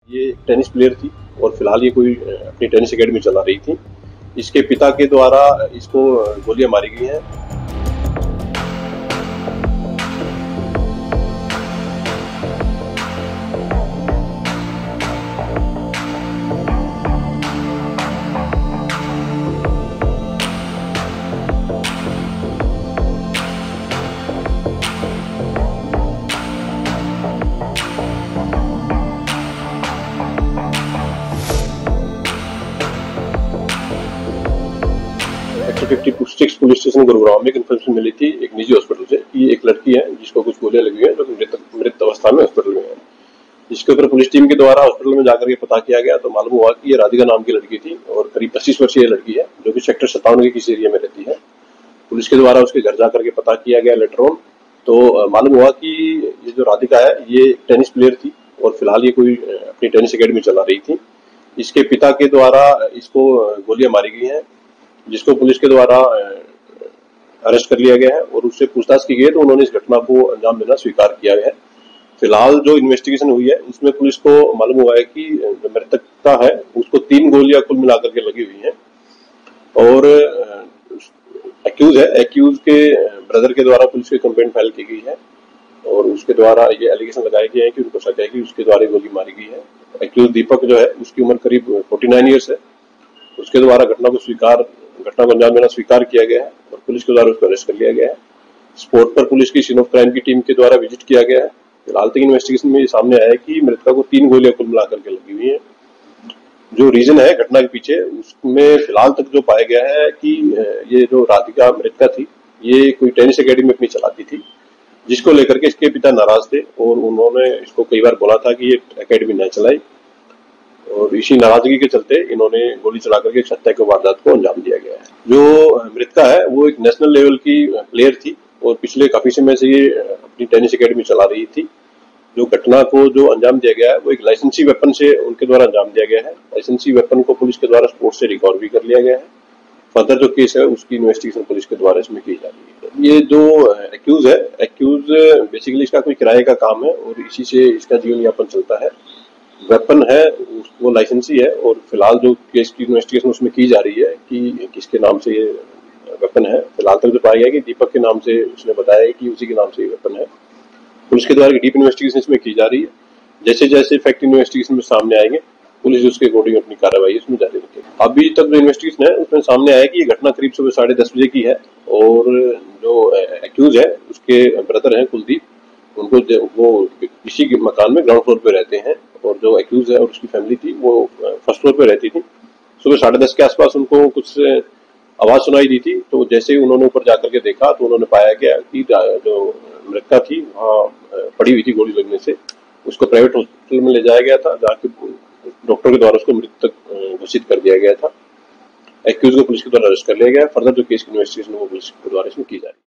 ये tennis player थी और फिलहाल ये कोई अपनी टेनिस एकेडमी चला रही थी। इसके पिता के द्वारा इसको गोलियां मारी गई हैं। सेक्टर 56 पुलिस स्टेशन गुरुग्राम में एक इन्फॉर्मेशन मिली थी एक निजी हॉस्पिटल से कि एक लड़की है जिसको कुछ गोलियां लगी हुई हैं, जो मृत अवस्था में हॉस्पिटल में है। जिसके ऊपर पुलिस टीम के द्वारा हॉस्पिटल में जाकर के पता किया गया तो मालूम हुआ कि ये राधिका नाम की लड़की थी और करीब 25 वर्षीय लड़की है, जो कि सेक्टर 57 के किसी एरिया में रहती है। पुलिस के द्वारा उसके घर जाकर के पता किया गया लेटर ऑन, तो मालूम हुआ कि ये जो राधिका है ये टेनिस प्लेयर थी और फिलहाल ये कोई अपनी टेनिस एकेडमी चला रही थी। इसके पिता के द्वारा इसको गोलियां मारी गई हैं, जिसको पुलिस के द्वारा अरेस्ट कर लिया गया है और उससे पूछताछ की गई है तो उन्होंने इस घटना को अंजाम देना स्वीकार किया है। फिलहाल जो इन्वेस्टिगेशन हुई है इसमें पुलिस को मालूम हुआ है कि जो मृतकता है उसको 3 गोलियां कुल मिलाकर के लगी हुई हैं और एक्यूज के ब्रदर के द्वारा पुलिस की कंप्लेंट फाइल की गई है और उसके द्वारा ये एलिगेशन लगाए गए हैं कि उनको शक है कि उसके द्वारा गोली मारी गई है। एक्यूज दीपक जो है उसकी उम्र करीब 49 ईयर्स है। उसके द्वारा घटना को अंजाम देना स्वीकार किया गया है और पुलिस के द्वारा उसको अरेस्ट कर लिया गया है। स्पॉट पर पुलिस की सीन ऑफ क्राइम की टीम के द्वारा विजिट किया गया है। फिलहाल तक इन्वेस्टिगेशन में ये सामने आया है कि मृतका को 3 गोलियां कुल मिलाकर के लगी हुई हैं। जो रीजन है घटना के पीछे उसमें फिलहाल तक जो पाया गया है कि ये जो राधिका मृतका थी ये कोई टेनिस एकेडमी अपनी चलाती थी, जिसको लेकर के इसके पिता नाराज थे और उन्होंने इसको कई बार बोला था कि ये एकेडमी न चलाए और इसी नाराजगी के चलते इन्होंने गोली चला करके हत्या की वारदात को अंजाम दिया गया है। जो मृतका है वो एक नेशनल लेवल की प्लेयर थी और पिछले काफी समय से ये अपनी टेनिस एकेडमी चला रही थी। जो घटना को जो अंजाम दिया गया है वो एक लाइसेंसी वेपन से उनके द्वारा अंजाम दिया गया है। लाइसेंसी वेपन को पुलिस के द्वारा स्पोर्ट से रिकवर भी कर लिया गया है। फर्दर जो केस है उसकी इन्वेस्टिगेशन पुलिस के द्वारा इसमें की जा रही है। ये जो एक्यूज बेसिकली इसका कोई किराए का काम है और इसी से इसका जीवन यापन चलता है। वेपन है वो लाइसेंसी है और फिलहाल जो केस की इन्वेस्टिगेशन उसमें की जा रही है कि किसके नाम से ये वेपन है। फिलहाल तक जो पाया गया कि दीपक के नाम से उसने बताया कि उसी के नाम से ये वेपन है। पुलिस के द्वारा डीप इन्वेस्टिगेशन इसमें की जा रही है। जैसे जैसे फैक्ट इन्वेस्टिगेशन में सामने आएंगे पुलिस उसके अकॉर्डिंग अपनी कार्रवाई इसमें जारी रखेगी। अभी तक जो इन्वेस्टिगेशन है उसमें सामने आया कि ये घटना करीब सुबह 10:30 बजे की है और जो एक्यूज है उसके ब्रदर हैं कुलदीप, उनको वो इसी के मकान में ग्राउंड फ्लोर पे रहते हैं और जो एक्यूज है और उसकी फैमिली थी वो फर्स्ट फ्लोर पे रहती थी। सुबह 10:30 के आसपास उनको कुछ आवाज सुनाई दी थी, तो जैसे ही उन्होंने ऊपर जाकर के देखा तो उन्होंने पाया गया कि जो मृतका थी वहाँ पड़ी हुई थी गोली लगने से। उसको प्राइवेट हॉस्पिटल में ले जाया गया था, जहाँ डॉक्टर के द्वारा उसको मृतक घोषित कर दिया गया था। एक्यूज को पुलिस के द्वारा अरेस्ट कर लिया गया। फर्दर जो केस की इन्वेस्टिगेशन वो पुलिस के द्वारा इसमें की जा रही है।